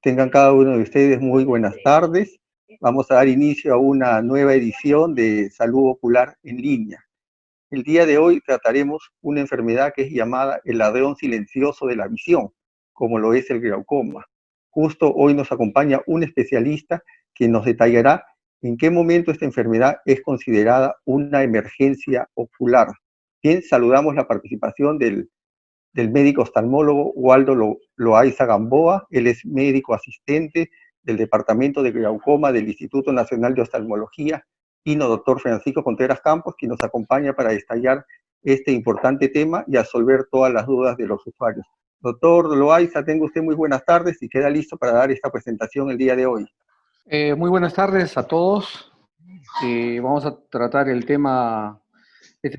Tengan cada uno de ustedes muy buenas tardes. Vamos a dar inicio a una nueva edición de Salud Ocular en línea. El día de hoy trataremos una enfermedad que es llamada el ladrón silencioso de la visión, como lo es el glaucoma. Justo hoy nos acompaña un especialista que nos detallará en qué momento esta enfermedad es considerada una emergencia ocular. Bien, saludamos la participación del médico oftalmólogo Waldo Loaiza Gamboa. Él es médico asistente del Departamento de Glaucoma del Instituto Nacional de Oftalmología, y doctor Francisco Contreras Campos, quien nos acompaña para detallar este importante tema y absolver todas las dudas de los usuarios. Doctor Loaiza, tenga usted muy buenas tardes y queda listo para dar esta presentación el día de hoy. Muy buenas tardes a todos. Vamos a tratar este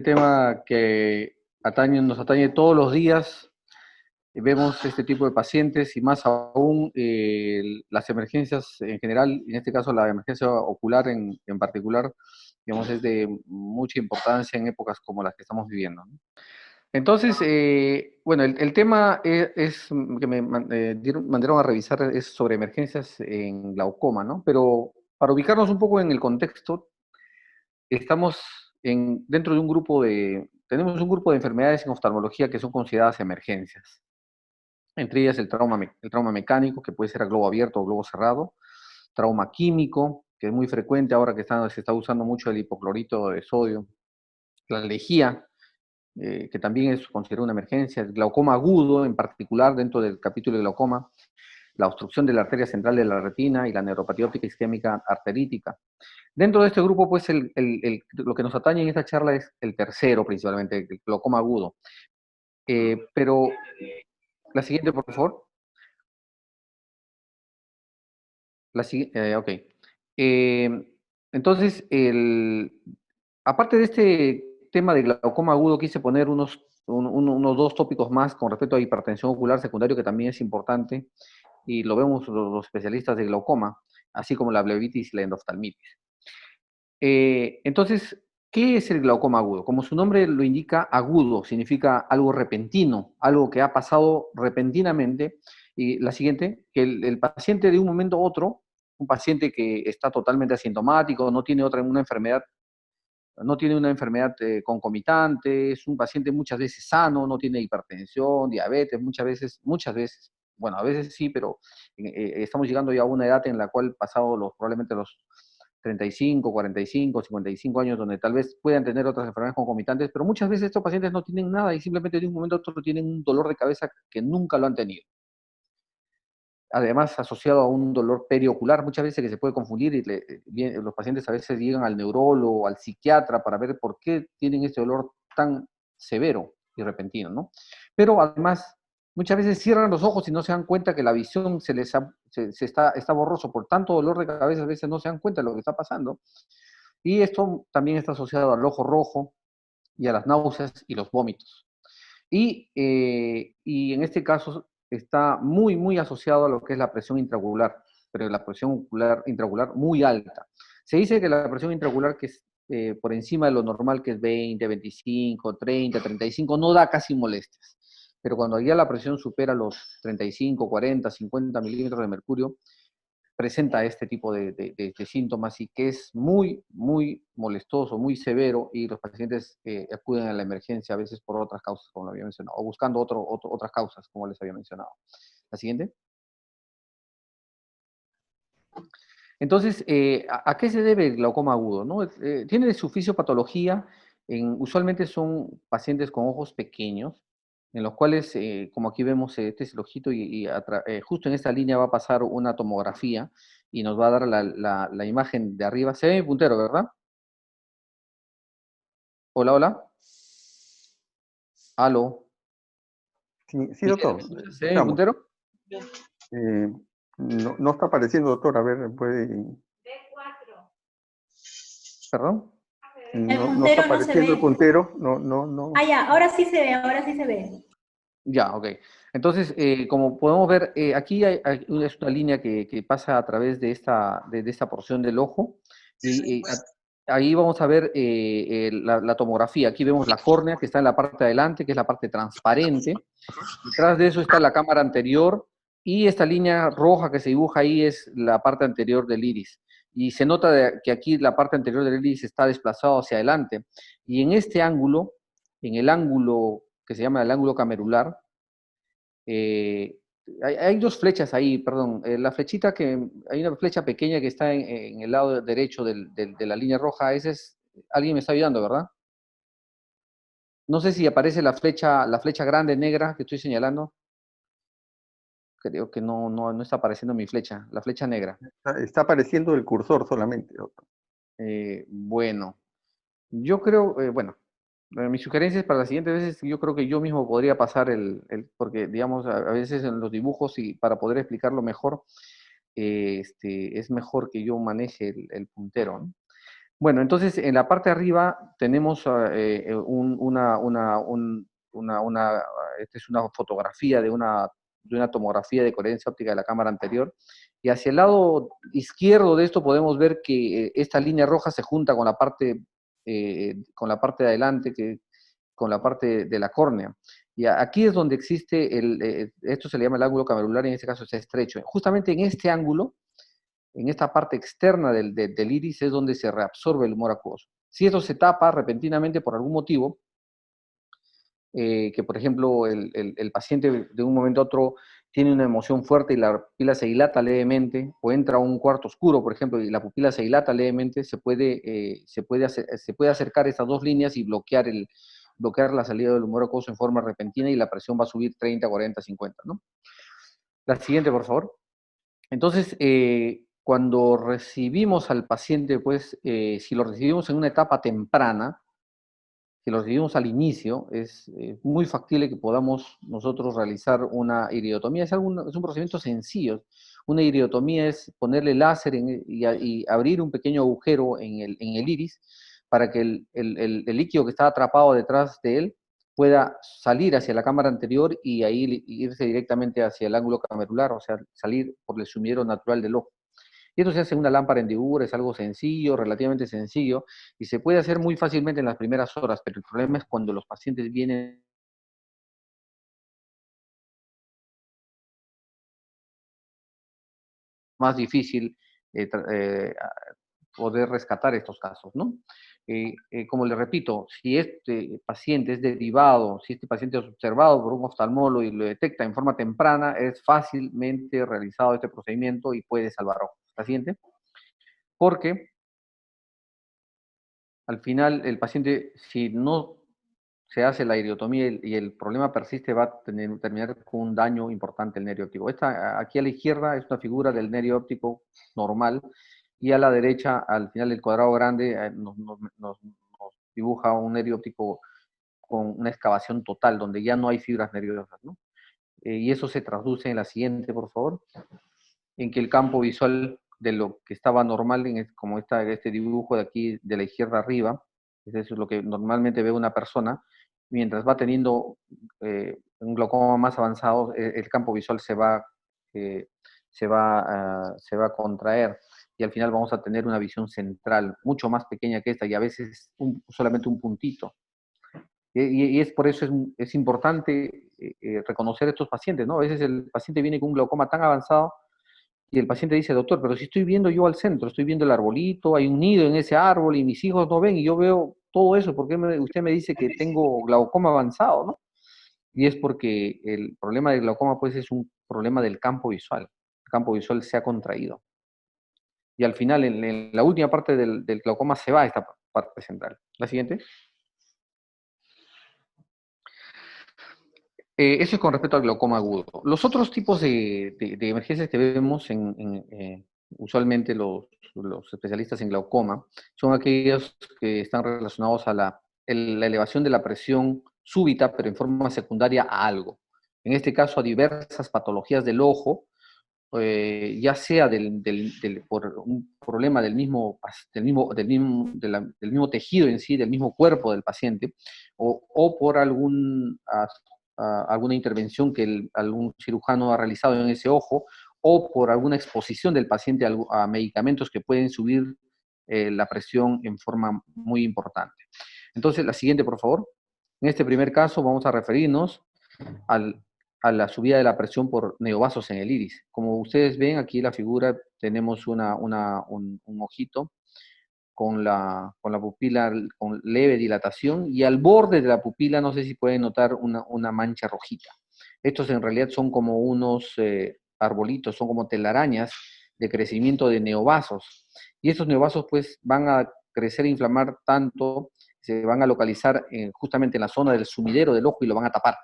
tema que nos atañe todos los días. Vemos este tipo de pacientes y más aún las emergencias en general, en este caso la emergencia ocular en particular, digamos, es de mucha importancia en épocas como las que estamos viviendo, ¿no? Entonces, bueno, el tema que me mandaron a revisar es sobre emergencias en glaucoma, ¿no? Pero para ubicarnos un poco en el contexto, estamos dentro de tenemos un grupo de enfermedades en oftalmología que son consideradas emergencias. Entre ellas el trauma mecánico, que puede ser a globo abierto o globo cerrado, trauma químico, que es muy frecuente ahora que se está usando mucho el hipoclorito de sodio, la lejía, que también es considerada una emergencia, el glaucoma agudo, en particular dentro del capítulo de glaucoma, la obstrucción de la arteria central de la retina y la neuropatía óptica isquémica arterítica. Dentro de este grupo, pues, lo que nos atañe en esta charla es el tercero, principalmente, el glaucoma agudo. Pero, la siguiente, por favor. Ok. Entonces, aparte de este tema de glaucoma agudo, quise poner unos dos tópicos más con respecto a hipertensión ocular secundario, que también es importante, y lo vemos los especialistas de glaucoma, así como la blebitis y la endoftalmitis. Entonces, ¿qué es el glaucoma agudo? Como su nombre lo indica, agudo significa algo repentino, algo que ha pasado repentinamente. Y la siguiente, que el paciente de un momento a otro, un paciente que está totalmente asintomático, no tiene una enfermedad concomitante, es un paciente muchas veces sano, no tiene hipertensión, diabetes, muchas veces, bueno, a veces sí, pero estamos llegando ya a una edad en la cual, probablemente los 35, 45, 55 años, donde tal vez puedan tener otras enfermedades concomitantes, pero muchas veces estos pacientes no tienen nada y simplemente de un momento a otro tienen un dolor de cabeza que nunca lo han tenido. Además, asociado a un dolor periocular, muchas veces que se puede confundir, y los pacientes a veces llegan al neurólogo, al psiquiatra, para ver por qué tienen este dolor tan severo y repentino, ¿no? Pero además, muchas veces cierran los ojos y no se dan cuenta que la visión está borroso por tanto dolor de cabeza, a veces no se dan cuenta de lo que está pasando. Y esto también está asociado al ojo rojo y a las náuseas y los vómitos. Y en este caso está muy, muy asociado a lo que es la presión intraocular, pero la presión intraocular muy alta. Se dice que la presión intraocular, que es por encima de lo normal, que es 20, 25, 30, 35, no da casi molestias. Pero cuando ya la presión supera los 35, 40, 50 milímetros de mercurio, presenta este tipo de síntomas, y que es muy, muy molestoso, muy severo, y los pacientes acuden a la emergencia a veces por otras causas, como lo había mencionado, o buscando otras causas, como les había mencionado. La siguiente. Entonces, ¿a qué se debe el glaucoma agudo, no? Tiene su fisiopatología, usualmente son pacientes con ojos pequeños, en los cuales, como aquí vemos, este es el ojito, y justo en esta línea va a pasar una tomografía y nos va a dar la imagen de arriba. Se ve mi puntero, ¿verdad? Hola, hola. ¿Aló? Sí, doctor. ¿Se ve mi puntero? No está apareciendo, doctor. A ver, puede... ¿Perdón? No está apareciendo el puntero. No. Ah, ya, ahora sí se ve, ahora sí se ve. Ya, ok. Entonces, como podemos ver, aquí es una línea que pasa a través de esta porción del ojo, y ahí vamos a ver la tomografía. Aquí vemos la córnea, que está en la parte de adelante, que es la parte transparente. Detrás de eso está la cámara anterior, Y esta línea roja que se dibuja ahí es la parte anterior del iris. Y se nota que aquí la parte anterior del iris está desplazado hacia adelante. Y en este ángulo, en el ángulo que se llama el ángulo camerular, eh, hay dos flechas ahí, perdón. La flechita hay una flecha pequeña que está en el lado derecho de la línea roja. Ese es, alguien me está ayudando, ¿verdad? No sé si aparece la flecha grande negra que estoy señalando. Creo que no está apareciendo mi flecha, la flecha negra. Está apareciendo el cursor solamente, doctor. Bueno, yo creo, bueno, mis sugerencias para las siguientes veces, yo creo que yo mismo podría pasar porque digamos, a veces en los dibujos y para poder explicarlo mejor, es mejor que yo maneje el puntero, ¿no? Bueno, entonces en la parte de arriba tenemos esta es una fotografía de una tomografía de coherencia óptica de la cámara anterior, y hacia el lado izquierdo de esto podemos ver que esta línea roja se junta con la parte de adelante, con la parte de la córnea. Y aquí es donde existe esto se le llama el ángulo camerular, en este caso está estrecho. Justamente en este ángulo, en esta parte externa del iris es donde se reabsorbe el humor acuoso. Si esto se tapa repentinamente por algún motivo, que por ejemplo el paciente de un momento a otro tiene una emoción fuerte y la pupila se dilata levemente, o entra a un cuarto oscuro, por ejemplo, y la pupila se dilata levemente, se puede acercar estas dos líneas y bloquear la salida del humor acuoso en forma repentina y la presión va a subir 30, 40, 50, ¿no? La siguiente, por favor. Entonces, cuando recibimos al paciente, pues, si lo recibimos en una etapa temprana, si lo recibimos al inicio, es muy factible que podamos nosotros realizar una iridotomía. Es un procedimiento sencillo. Una iridotomía es ponerle láser y abrir un pequeño agujero en el iris para que el líquido que está atrapado detrás de él pueda salir hacia la cámara anterior y ahí irse directamente hacia el ángulo camerular, o sea, salir por el sumidero natural del ojo. Y esto se hace en una lámpara hendidura, es algo sencillo, relativamente sencillo, y se puede hacer muy fácilmente en las primeras horas, pero el problema es cuando los pacientes vienen más difícil poder rescatar estos casos, ¿no? Como le repito, si este paciente es derivado, si este paciente es observado por un oftalmólogo y lo detecta en forma temprana, es fácilmente realizado este procedimiento y puede salvar ojos. ¿La siguiente? Porque al final el paciente, si no se hace la iridotomía y el problema persiste, va a terminar con un daño importante el nervio óptico. Aquí a la izquierda es una figura del nervio óptico normal y a la derecha, al final del cuadrado grande, nos dibuja un nervio óptico con una excavación total, donde ya no hay fibras nerviosas, ¿no? Y eso se traduce en la siguiente, por favor, en que el campo visual de lo que estaba normal, como este dibujo de aquí de la izquierda arriba, es lo que normalmente ve una persona, mientras va teniendo un glaucoma más avanzado, el campo visual se va a contraer y al final vamos a tener una visión central mucho más pequeña que esta y a veces solamente un puntito. Y es por eso es importante reconocer a estos pacientes, ¿no? A veces el paciente viene con un glaucoma tan avanzado y el paciente dice, doctor, pero si estoy viendo yo al centro, estoy viendo el arbolito, hay un nido en ese árbol y mis hijos no ven y yo veo todo eso, ¿por qué usted me dice que tengo glaucoma avanzado, ¿no? Y es porque el problema del glaucoma pues es un problema del campo visual. El campo visual se ha contraído. Y al final, en la última parte del glaucoma se va a esta parte central. La siguiente. Eso es con respecto al glaucoma agudo. Los otros tipos de emergencias que vemos usualmente los especialistas en glaucoma son aquellos que están relacionados a la elevación de la presión súbita, pero en forma secundaria a algo. En este caso, a diversas patologías del ojo, ya sea por un problema del mismo tejido en sí, del mismo cuerpo del paciente, o por alguna intervención que algún cirujano ha realizado en ese ojo, o por alguna exposición del paciente a medicamentos que pueden subir la presión en forma muy importante. Entonces, la siguiente, por favor. En este primer caso vamos a referirnos al a la subida de la presión por neovasos en el iris. Como ustedes ven aquí en la figura tenemos un ojito con la pupila con leve dilatación y al borde de la pupila no sé si pueden notar una mancha rojita. Estos en realidad son como unos arbolitos, son como telarañas de crecimiento de neovasos. Y estos neovasos pues van a crecer e inflamar tanto, se van a localizar justamente en la zona del sumidero del ojo y lo van a tapar.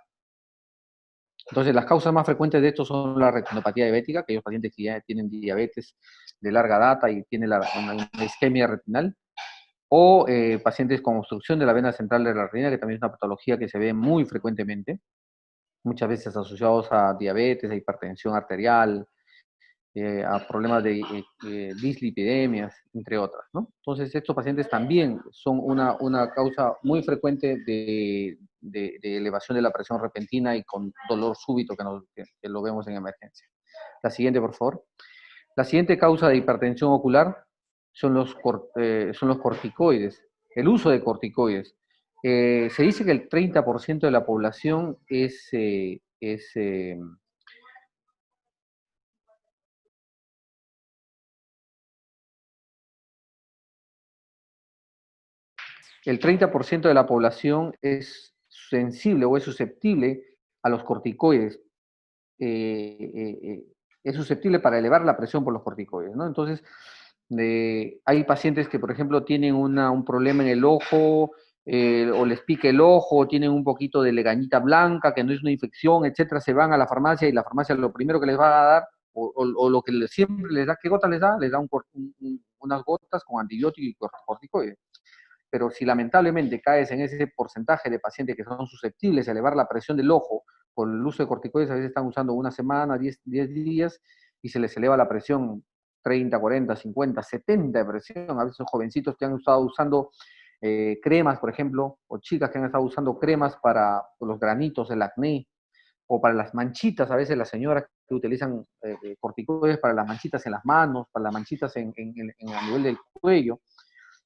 Entonces, las causas más frecuentes de esto son la retinopatía diabética, aquellos pacientes que ya tienen diabetes de larga data y tienen una isquemia retinal, o pacientes con obstrucción de la vena central de la retina, que también es una patología que se ve muy frecuentemente, muchas veces asociados a diabetes, a hipertensión arterial, a problemas de dislipidemias, entre otras, ¿no? Entonces, estos pacientes también son una causa muy frecuente de elevación de la presión repentina y con dolor súbito que lo vemos en emergencia. La siguiente, por favor. La siguiente causa de hipertensión ocular son los corticoides, el uso de corticoides. Se dice que el 30% de la población el 30% de la población es sensible o es susceptible a los corticoides. Es susceptible para elevar la presión por los corticoides, ¿no? Entonces, hay pacientes que, por ejemplo, tienen un problema en el ojo, o les pica el ojo, o tienen un poquito de legañita blanca, que no es una infección, etcétera, se van a la farmacia y la farmacia lo primero que les va a dar, o lo que siempre les da, ¿qué gotas les da? Les da unas gotas con antibiótico y corticoides. Pero si lamentablemente caes en ese porcentaje de pacientes que son susceptibles a elevar la presión del ojo por el uso de corticoides, a veces están usando una semana, 10 días, y se les eleva la presión 30, 40, 50, 70 de presión. A veces son jovencitos que han estado usando cremas, por ejemplo, o chicas que han estado usando cremas para los granitos, el acné, o para las manchitas, a veces las señoras que utilizan corticoides para las manchitas en las manos, para las manchitas a nivel del cuello,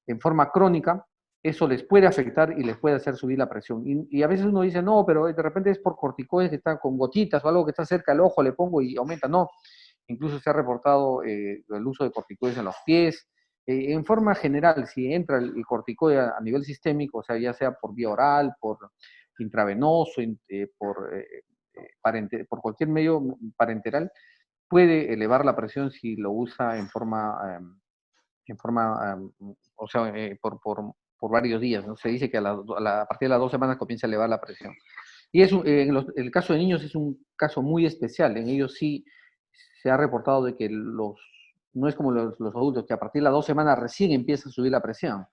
en forma crónica, eso les puede afectar y les puede hacer subir la presión. Y a veces uno dice, no, pero de repente es por corticoides que están con gotitas o algo que está cerca del ojo, le pongo y aumenta. No, incluso se ha reportado el uso de corticoides en los pies. En forma general, si entra el corticoide a nivel sistémico, o sea, ya sea por vía oral, por intravenoso, por cualquier medio parenteral, puede elevar la presión si lo usa o sea, por varios días, ¿no? Se dice que a partir de las 2 semanas comienza a elevar la presión. Y el caso de niños es un caso muy especial. En ellos sí se ha reportado de que no es como los adultos, que a partir de las 2 semanas recién empieza a subir la presión,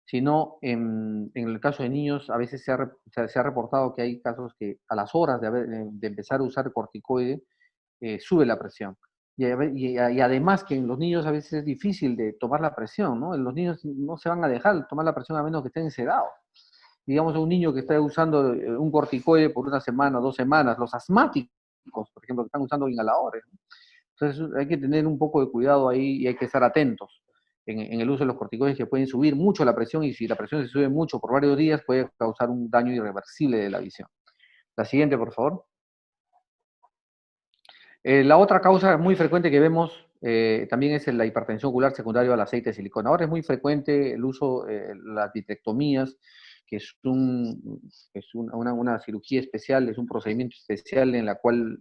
sino en el caso de niños a veces se ha reportado que hay casos que a las horas de empezar a usar corticoide sube la presión. Y además que en los niños a veces es difícil de tomar la presión, ¿no? Los niños no se van a dejar tomar la presión a menos que estén sedados. Digamos, un niño que está usando un corticoide por una semana, 2 semanas, los asmáticos, por ejemplo, que están usando inhaladores, ¿no? Entonces hay que tener un poco de cuidado ahí y hay que estar atentos en el uso de los corticoides que pueden subir mucho la presión y si la presión se sube mucho por varios días puede causar un daño irreversible de la visión. La siguiente, por favor. La otra causa muy frecuente que vemos también es la hipertensión ocular secundaria al aceite de silicona. Ahora es muy frecuente el uso, las vitrectomías, que es una cirugía especial, es un procedimiento especial en la cual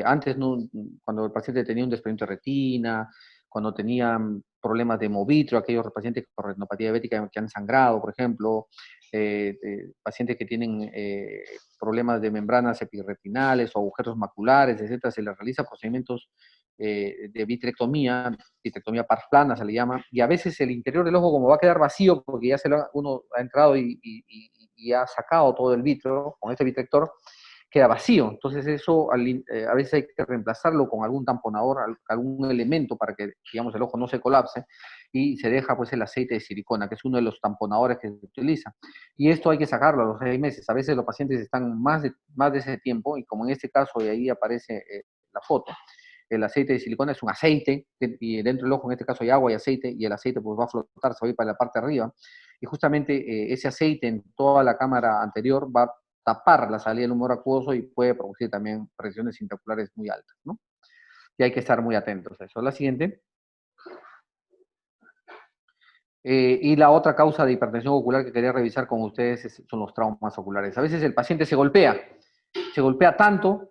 antes, no, cuando el paciente tenía un desprendimiento de retina, cuando tenían problemas de movitro, aquellos pacientes con retinopatía diabética que han sangrado, por ejemplo, pacientes que tienen problemas de membranas epirretinales o agujeros maculares, etcétera, se les realiza procedimientos de vitrectomía parplana se le llama, y a veces el interior del ojo como va a quedar vacío porque ya uno ha entrado y ha sacado todo el vitro con este vitrector, queda vacío. Entonces eso a veces hay que reemplazarlo con algún tamponador, algún elemento para que, digamos, el ojo no se colapse y se deja pues el aceite de silicona, que es uno de los tamponadores que se utiliza. Y esto hay que sacarlo a los 6 meses. A veces los pacientes están más de ese tiempo y como en este caso, y ahí aparece la foto, el aceite de silicona es un aceite, y dentro del ojo en este caso hay agua y aceite, y el aceite pues va a flotar, se va a ir para la parte de arriba, y justamente ese aceite en toda la cámara anterior va tapar la salida del humor acuoso y puede producir también presiones intraoculares muy altas, ¿no? Y hay que estar muy atentos a eso. La siguiente. Y la otra causa de hipertensión ocular que quería revisar con ustedes son los traumas oculares. A veces el paciente se golpea tanto,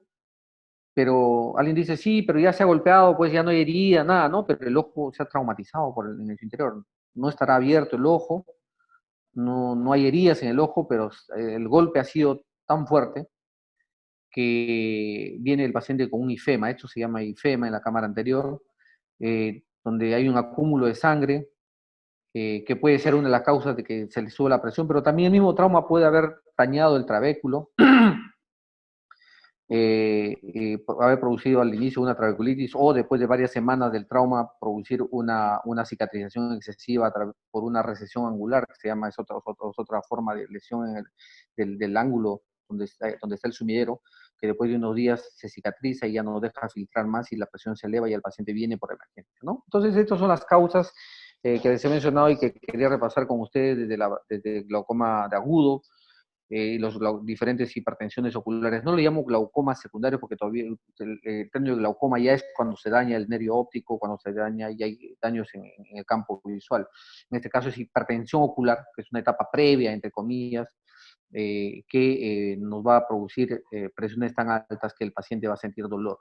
pero alguien dice, sí, pero ya se ha golpeado, pues ya no hay herida, nada, ¿no? Pero el ojo se ha traumatizado en su interior. No estará abierto el ojo, no hay heridas en el ojo, pero el golpe ha sido tan fuerte que viene el paciente con un ifema. Esto se llama ifema en la cámara anterior, donde hay un acúmulo de sangre, que puede ser una de las causas de que se le sube la presión, pero también el mismo trauma puede haber dañado el trabéculo, haber producido al inicio una trabeculitis o después de varias semanas del trauma producir una cicatrización excesiva por una recesión angular, que se llama, es otra forma de lesión del ángulo donde está el sumidero, que después de unos días se cicatriza y ya no deja filtrar más y la presión se eleva y el paciente viene por emergencia, ¿no? Entonces, estas son las causas que les he mencionado y que quería repasar con ustedes desde el glaucoma de agudo, y los diferentes hipertensiones oculares. No le llamo glaucoma secundario porque todavía el término de glaucoma ya es cuando se daña el nervio óptico, cuando se daña y hay daños en el campo visual. En este caso es hipertensión ocular, que es una etapa previa, entre comillas, que nos va a producir presiones tan altas que el paciente va a sentir dolor.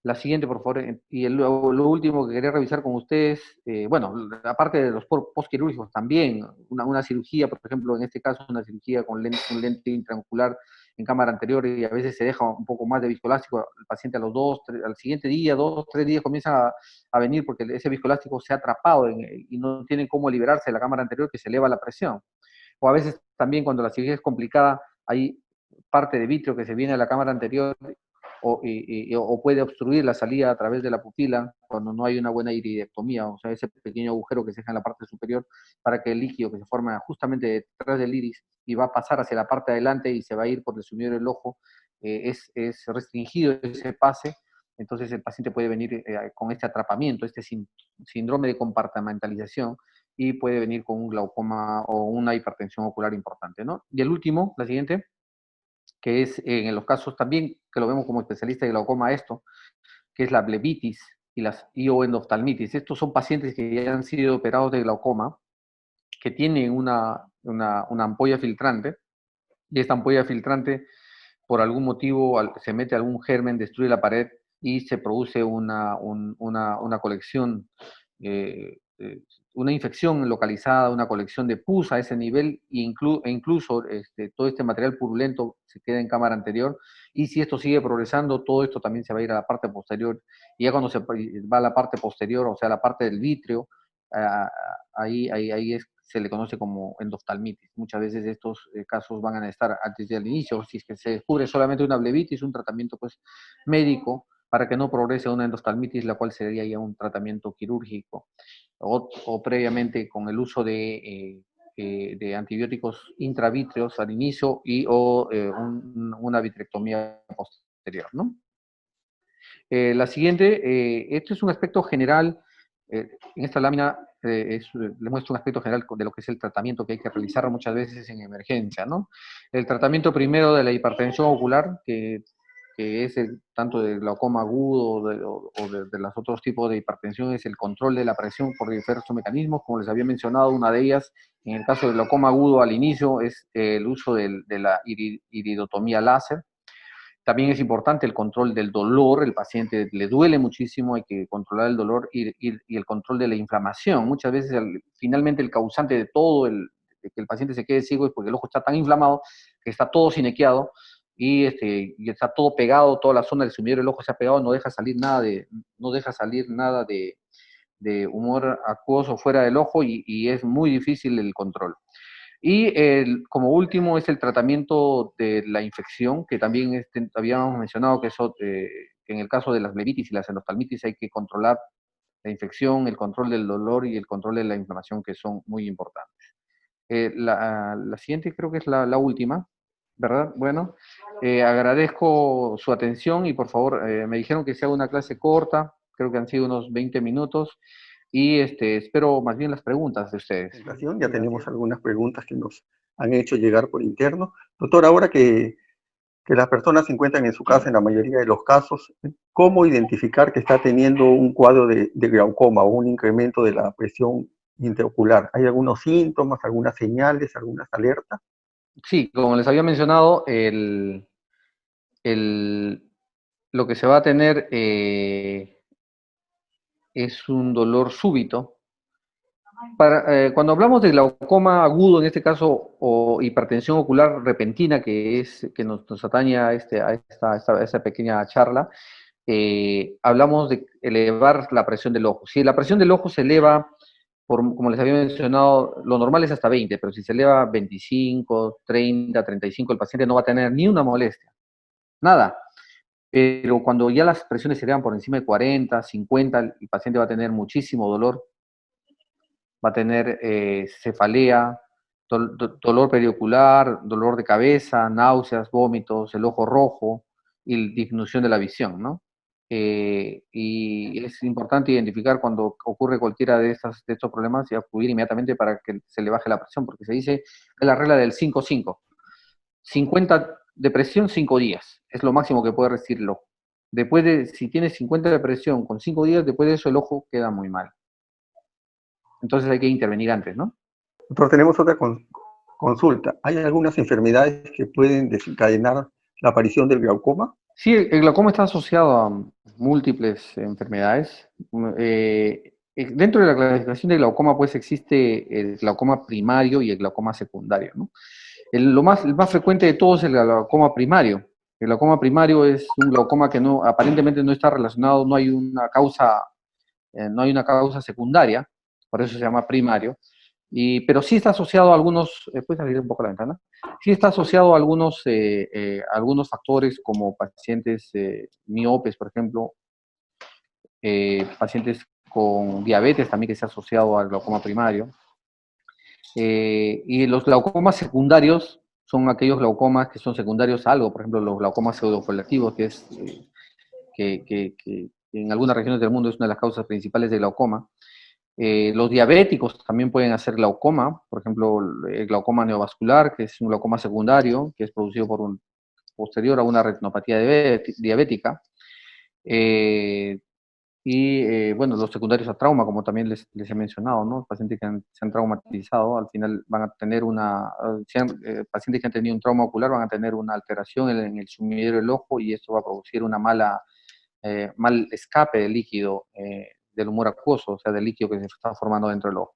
La siguiente, por favor. Y lo último que quería revisar con ustedes, bueno, aparte de los postquirúrgicos también, una cirugía, por ejemplo, en este caso, una cirugía con un lente intraocular en cámara anterior y a veces se deja un poco más de viscoelástico, el paciente al siguiente día, 2, 3 días comienza a venir porque ese viscoelástico se ha atrapado y no tiene cómo liberarse de la cámara anterior que se eleva la presión. O a veces también cuando la cirugía es complicada, hay parte de vitrio que se viene a la cámara anterior o puede obstruir la salida a través de la pupila cuando no hay una buena iridectomía, o sea, ese pequeño agujero que se deja en la parte superior para que el líquido que se forma justamente detrás del iris y va a pasar hacia la parte de adelante y se va a ir por el sumidero del ojo, es restringido ese pase, entonces el paciente puede venir con este atrapamiento, este síndrome de compartimentalización, y puede venir con un glaucoma o una hipertensión ocular importante, ¿no? Y el último, la siguiente, que es en los casos también, que lo vemos como especialista de glaucoma esto, que es la blebitis y las ioendoftalmitis. Estos son pacientes que ya han sido operados de glaucoma, que tienen una ampolla filtrante, y esta ampolla filtrante, por algún motivo, se mete algún germen, destruye la pared y se produce una colección, eh, eh, una infección localizada, una colección de pus a ese nivel, e incluso todo este material purulento se queda en cámara anterior, y si esto sigue progresando, todo esto también se va a ir a la parte posterior, y ya cuando se va a la parte posterior, o sea, la parte del vítreo, ahí se le conoce como endoftalmitis. Muchas veces estos casos van a estar antes del inicio. Si es que se descubre solamente una blebitis, un tratamiento pues médico para que no progrese a una endoftalmitis, la cual sería ya un tratamiento quirúrgico o previamente con el uso de antibióticos intravítreos al inicio o una vitrectomía posterior, ¿no? La siguiente, este es un aspecto general. En esta lámina le muestro un aspecto general de lo que es el tratamiento que hay que realizar muchas veces en emergencia, ¿no? El tratamiento primero de la hipertensión ocular, que es tanto del glaucoma agudo de los otros tipos de hipertensión, es el control de la presión por diversos mecanismos. Como les había mencionado, una de ellas, en el caso del glaucoma agudo al inicio, es el uso de la iridotomía láser. También es importante el control del dolor, el paciente le duele muchísimo, hay que controlar el dolor y el control de la inflamación. Muchas veces finalmente el causante de de que el paciente se quede ciego es porque el ojo está tan inflamado que está todo sinequeado y está todo pegado, toda la zona del sumidero del ojo se ha pegado, no deja salir nada de humor acuoso fuera del ojo y es muy difícil el control. Y como último es el tratamiento de la infección, que también habíamos mencionado que eso, en el caso de las blebitis y las endoftalmitis hay que controlar la infección, el control del dolor y el control de la inflamación, que son muy importantes. La siguiente creo que es la última, ¿verdad? Bueno, agradezco su atención y por favor, me dijeron que sea una clase corta, creo que han sido unos 20 minutos, y espero más bien las preguntas de ustedes. Ya tenemos algunas preguntas que nos han hecho llegar por interno. Doctor, ahora que las personas se encuentran en su casa en la mayoría de los casos, ¿cómo identificar que está teniendo un cuadro de glaucoma o un incremento de la presión intraocular? ¿Hay algunos síntomas, algunas señales, algunas alertas? Sí, como les había mencionado, lo que se va a tener es un dolor súbito. Cuando hablamos de glaucoma agudo, en este caso, o hipertensión ocular repentina, que es que nos atañe a esta pequeña charla, hablamos de elevar la presión del ojo. Si la presión del ojo se eleva, como les había mencionado, lo normal es hasta 20, pero si se eleva a 25, 30, 35, el paciente no va a tener ni una molestia, nada. Pero cuando ya las presiones se elevan por encima de 40, 50, el paciente va a tener muchísimo dolor, va a tener cefalea, dolor periocular, dolor de cabeza, náuseas, vómitos, el ojo rojo y disminución de la visión, ¿no? Y es importante identificar cuando ocurre cualquiera de estos problemas y acudir inmediatamente para que se le baje la presión, porque se dice, es la regla del 5-5. 50 de presión, 5 días. Es lo máximo que puede resistir el ojo. Después si tienes 50 de presión con 5 días, después de eso el ojo queda muy mal. Entonces hay que intervenir antes, ¿no? Doctor, tenemos otra consulta. ¿Hay algunas enfermedades que pueden desencadenar la aparición del glaucoma? Sí, el glaucoma está asociado a múltiples enfermedades. Dentro de la clasificación de glaucoma, pues existe el glaucoma primario y el glaucoma secundario, ¿no? El más frecuente de todos es el glaucoma primario. El glaucoma primario es un glaucoma que aparentemente no está relacionado, no hay una causa secundaria, por eso se llama primario, pero sí está asociado a algunos, ¿puedes abrir un poco la ventana? Sí está asociado a algunos factores como pacientes miopes, por ejemplo, pacientes con diabetes también que se ha asociado al glaucoma primario. Y los glaucomas secundarios son aquellos glaucomas que son secundarios a algo, por ejemplo, los glaucomas pseudocolativos, que es que en algunas regiones del mundo es una de las causas principales de glaucoma. Los diabéticos también pueden hacer glaucoma, por ejemplo, el glaucoma neovascular, que es un glaucoma secundario, que es producido posterior a una retinopatía diabética. Bueno, los secundarios a trauma, como también les he mencionado, ¿no? Pacientes que se han traumatizado, al final van a tener pacientes que han tenido un trauma ocular van a tener una alteración en el sumidero del ojo y esto va a producir una mal escape de líquido del humor acuoso, o sea, del líquido que se está formando dentro del ojo.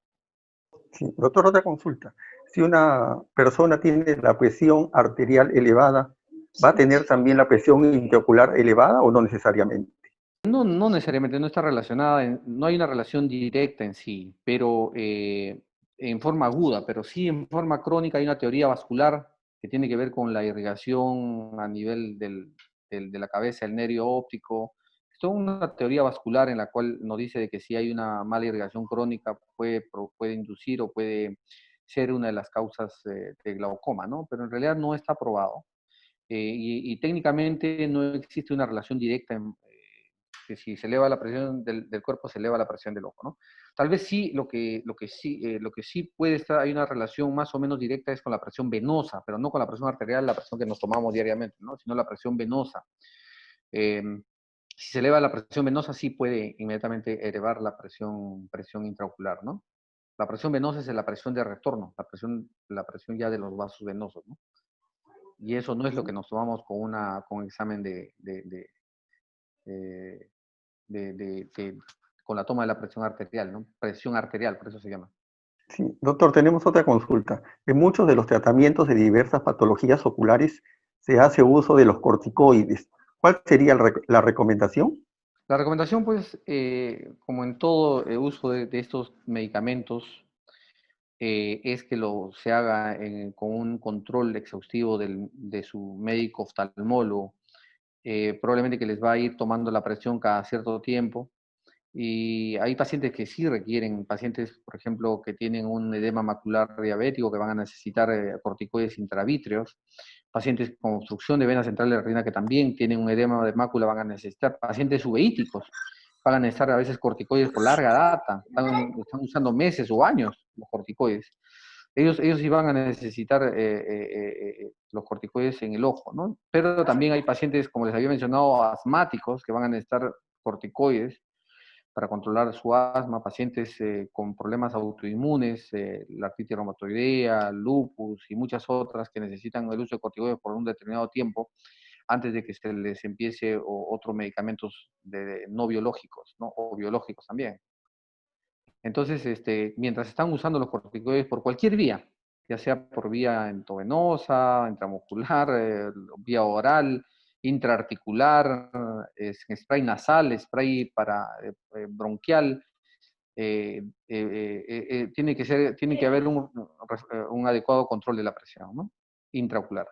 Sí. Doctor, otra consulta. Si una persona tiene la presión arterial elevada, ¿va a tener también la presión intraocular elevada o no necesariamente? No necesariamente, no está relacionada, no hay una relación directa en sí, pero en forma aguda, pero sí en forma crónica hay una teoría vascular que tiene que ver con la irrigación a nivel de la cabeza, el nervio óptico. Es toda una teoría vascular en la cual nos dice de que si hay una mala irrigación crónica puede inducir o puede ser una de las causas de glaucoma, ¿no? Pero en realidad no está probado. Y técnicamente no existe una relación directa que si se eleva la presión del cuerpo, se eleva la presión del ojo, ¿no? Tal vez sí, lo que sí puede estar, hay una relación más o menos directa es con la presión venosa, pero no con la presión arterial, la presión que nos tomamos diariamente, ¿no? Sino la presión venosa. Eh, si se eleva la presión venosa, sí puede inmediatamente elevar la presión intraocular, ¿no? La presión venosa es la presión de retorno, la presión ya de los vasos venosos, ¿no? Y eso no es lo que nos tomamos con un examen eh, con la toma de la presión arterial, ¿no? Presión arterial, por eso se llama. Sí. Doctor, tenemos otra consulta. En muchos de los tratamientos de diversas patologías oculares se hace uso de los corticoides. ¿Cuál sería la recomendación? La recomendación, pues, como en todo uso de estos medicamentos, es que se haga con un control exhaustivo de su médico oftalmólogo. Probablemente que les va a ir tomando la presión cada cierto tiempo. Y hay pacientes que sí requieren, pacientes, por ejemplo, que tienen un edema macular diabético, que van a necesitar corticoides intravítreos, pacientes con obstrucción de venas centrales de la retina que también tienen un edema de mácula, van a necesitar, pacientes uveíticos, van a necesitar a veces corticoides por larga data, están usando meses o años los corticoides. ellos sí van a necesitar los corticoides en el ojo, ¿no? Pero también hay pacientes, como les había mencionado, asmáticos, que van a necesitar corticoides para controlar su asma, pacientes con problemas autoinmunes, la artritis reumatoidea, lupus y muchas otras que necesitan el uso de corticoides por un determinado tiempo antes de que se les empiece otros medicamentos no biológicos, ¿no? O biológicos también. Entonces, mientras están usando los corticoides por cualquier vía, ya sea por vía endovenosa, intramuscular, vía oral, intraarticular, spray nasal, spray para bronquial, tiene que haber un adecuado control de la presión, ¿no? Intraocular.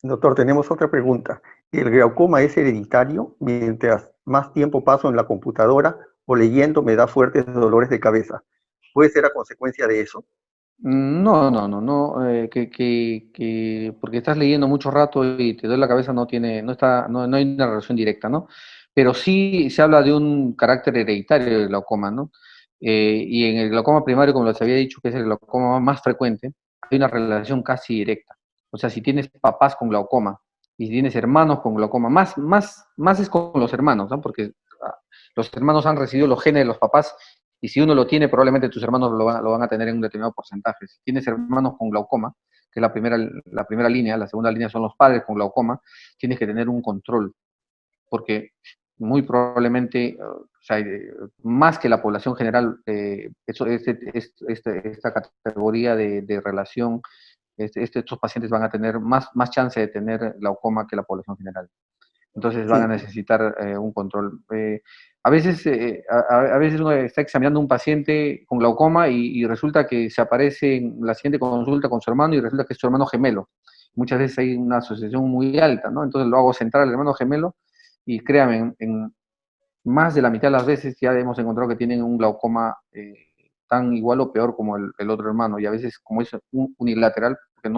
Doctor, tenemos otra pregunta. ¿El glaucoma es hereditario? Mientras más tiempo paso en la computadora o leyendo me da fuertes dolores de cabeza. ¿Puede ser a consecuencia de eso? No, porque estás leyendo mucho rato y te duele la cabeza, no hay una relación directa, ¿no? Pero sí se habla de un carácter hereditario del glaucoma, ¿no? Y en el glaucoma primario, como les había dicho, que es el glaucoma más frecuente, hay una relación casi directa. O sea, si tienes papás con glaucoma y si tienes hermanos con glaucoma, más es con los hermanos, ¿no? Porque los hermanos han recibido los genes de los papás y si uno lo tiene, probablemente tus hermanos lo van a tener en un determinado porcentaje. Si tienes hermanos con glaucoma, que es la primera línea, la segunda línea son los padres con glaucoma, tienes que tener un control, porque muy probablemente, o sea, más que la población general, esta categoría de relación, estos pacientes van a tener más chance de tener glaucoma que la población general. Entonces van a Sí, necesitar un control. A veces uno está examinando a un paciente con glaucoma y resulta que se aparece en la siguiente consulta con su hermano y resulta que es su hermano gemelo. Muchas veces hay una asociación muy alta, ¿no? Entonces lo hago centrar al hermano gemelo y créame, en más de la mitad de las veces ya hemos encontrado que tienen un glaucoma tan igual o peor como el otro hermano. Y a veces, como es unilateral, porque el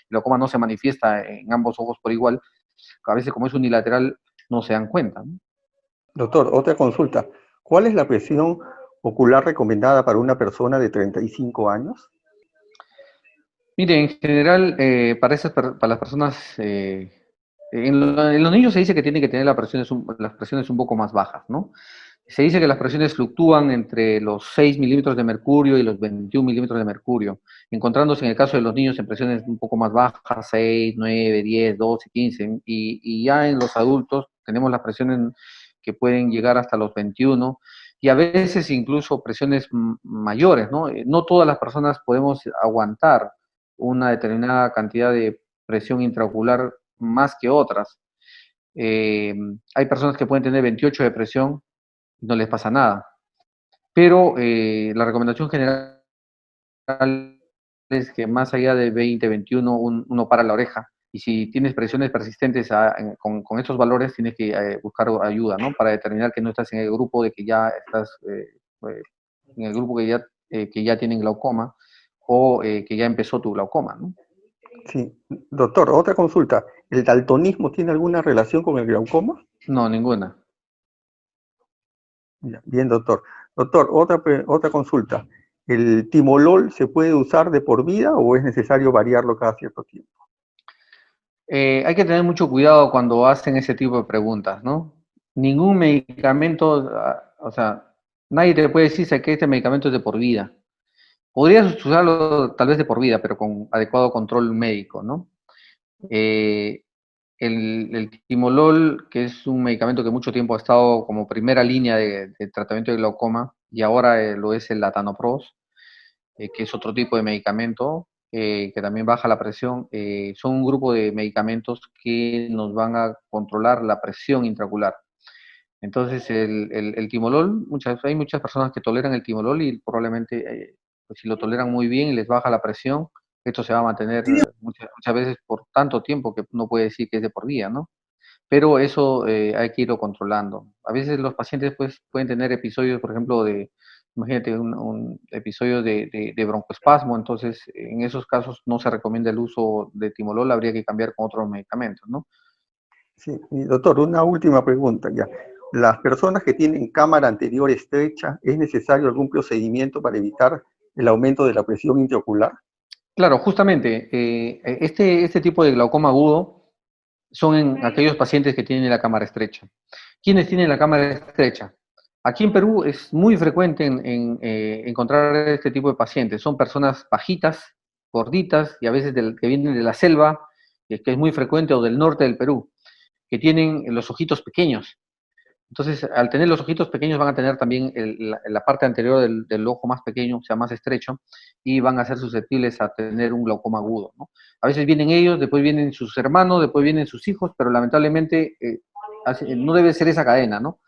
glaucoma no se manifiesta en ambos ojos por igual, a veces como es unilateral no se dan cuenta, ¿no? doctor, otra consulta. ¿Cuál es la presión ocular recomendada para una persona de 35 años? Mire, en general, para las personas, en los niños se dice que tienen que tener las presiones un poco más bajas, ¿no? Se dice que las presiones fluctúan entre los 6 milímetros de mercurio y los 21 milímetros de mercurio, encontrándose en el caso de los niños en presiones un poco más bajas, 6, 9, 10, 12, 15, y ya en los adultos tenemos las presiones que pueden llegar hasta los 21, y a veces incluso presiones mayores, ¿no? No todas las personas podemos aguantar una determinada cantidad de presión intraocular más que otras. Hay personas que pueden tener 28 de presión y no les pasa nada. Pero la recomendación general es que más allá de 20, 21, uno para la oreja. Y si tienes presiones persistentes con estos valores, tienes que buscar ayuda, ¿no? Para determinar que no estás en el grupo de que ya estás, en el grupo que ya tienen glaucoma o que ya empezó tu glaucoma, ¿no? Sí, doctor, otra consulta. ¿El daltonismo tiene alguna relación con el glaucoma? No, ninguna. Ya, bien, doctor. Doctor, otra consulta. ¿El timolol se puede usar de por vida o es necesario variarlo cada cierto tiempo? Hay que tener mucho cuidado cuando hacen ese tipo de preguntas, ¿no? Ningún medicamento, o sea, nadie te puede decir que este medicamento es de por vida. Podrías usarlo tal vez de por vida, pero con adecuado control médico, ¿no? Eh, el timolol, que es un medicamento que mucho tiempo ha estado como primera línea de tratamiento de glaucoma, y ahora lo es el latanoprost, que es otro tipo de medicamento que también baja la presión, son un grupo de medicamentos que nos van a controlar la presión intraocular. Entonces, el timolol, hay muchas personas que toleran el timolol y probablemente, pues, si lo toleran muy bien y les baja la presión, esto se va a mantener muchas veces por tanto tiempo que uno puede decir que es de por vida, ¿no? Pero eso hay que irlo controlando. A veces los pacientes pues, pueden tener episodios, por ejemplo, imagínate, un episodio de broncoespasmo, entonces en esos casos no se recomienda el uso de timolol, habría que cambiar con otros medicamentos, ¿no? Sí, y doctor, una última pregunta ya. ¿Las personas que tienen cámara anterior estrecha, es necesario algún procedimiento para evitar el aumento de la presión intraocular? Claro, justamente, este tipo de glaucoma agudo son en aquellos pacientes que tienen la cámara estrecha. ¿Quiénes tienen la cámara estrecha? Aquí en Perú es muy frecuente encontrar este tipo de pacientes. Son personas bajitas, gorditas y a veces que vienen de la selva, que es muy frecuente, o del norte del Perú, que tienen los ojitos pequeños. Entonces, al tener los ojitos pequeños van a tener también la parte anterior del ojo más pequeño, o sea, más estrecho, y van a ser susceptibles a tener un glaucoma agudo, ¿no? A veces vienen ellos, después vienen sus hermanos, después vienen sus hijos, pero lamentablemente no debe ser esa cadena, ¿no?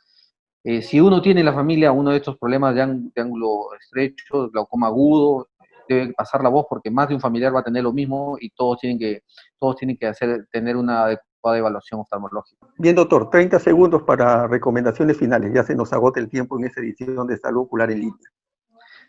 Si uno tiene en la familia uno de estos problemas de ángulo estrecho, glaucoma agudo, debe pasar la voz porque más de un familiar va a tener lo mismo y todos tienen que tener una adecuada evaluación oftalmológica. Bien, doctor, 30 segundos para recomendaciones finales. Ya se nos agota el tiempo en esta edición de Salud Ocular en Línea.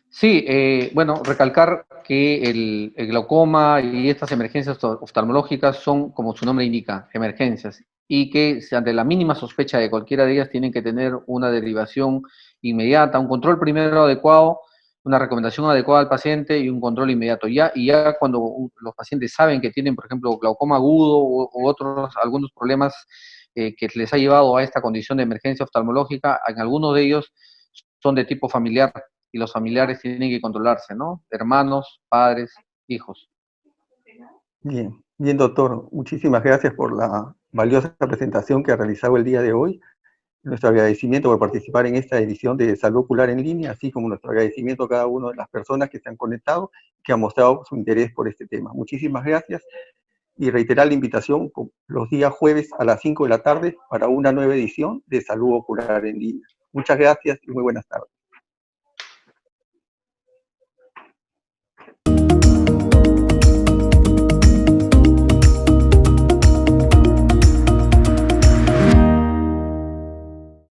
Sí, bueno, recalcar que el glaucoma y estas emergencias oftalmológicas son, como su nombre indica, emergencias, y que ante la mínima sospecha de cualquiera de ellas tienen que tener una derivación inmediata, un control primero adecuado, una recomendación adecuada al paciente y un control inmediato. Y ya cuando los pacientes saben que tienen, por ejemplo, glaucoma agudo o algunos problemas que les ha llevado a esta condición de emergencia oftalmológica, en algunos de ellos son de tipo familiar, y los familiares tienen que controlarse, ¿no? Hermanos, padres, hijos. Bien, bien, doctor. Muchísimas gracias por la valiosa presentación que ha realizado el día de hoy. Nuestro agradecimiento por participar en esta edición de Salud Ocular en Línea, así como nuestro agradecimiento a cada una de las personas que se han conectado y que han mostrado su interés por este tema. Muchísimas gracias y reiterar la invitación los días jueves a las 5 de la tarde para una nueva edición de Salud Ocular en Línea. Muchas gracias y muy buenas tardes.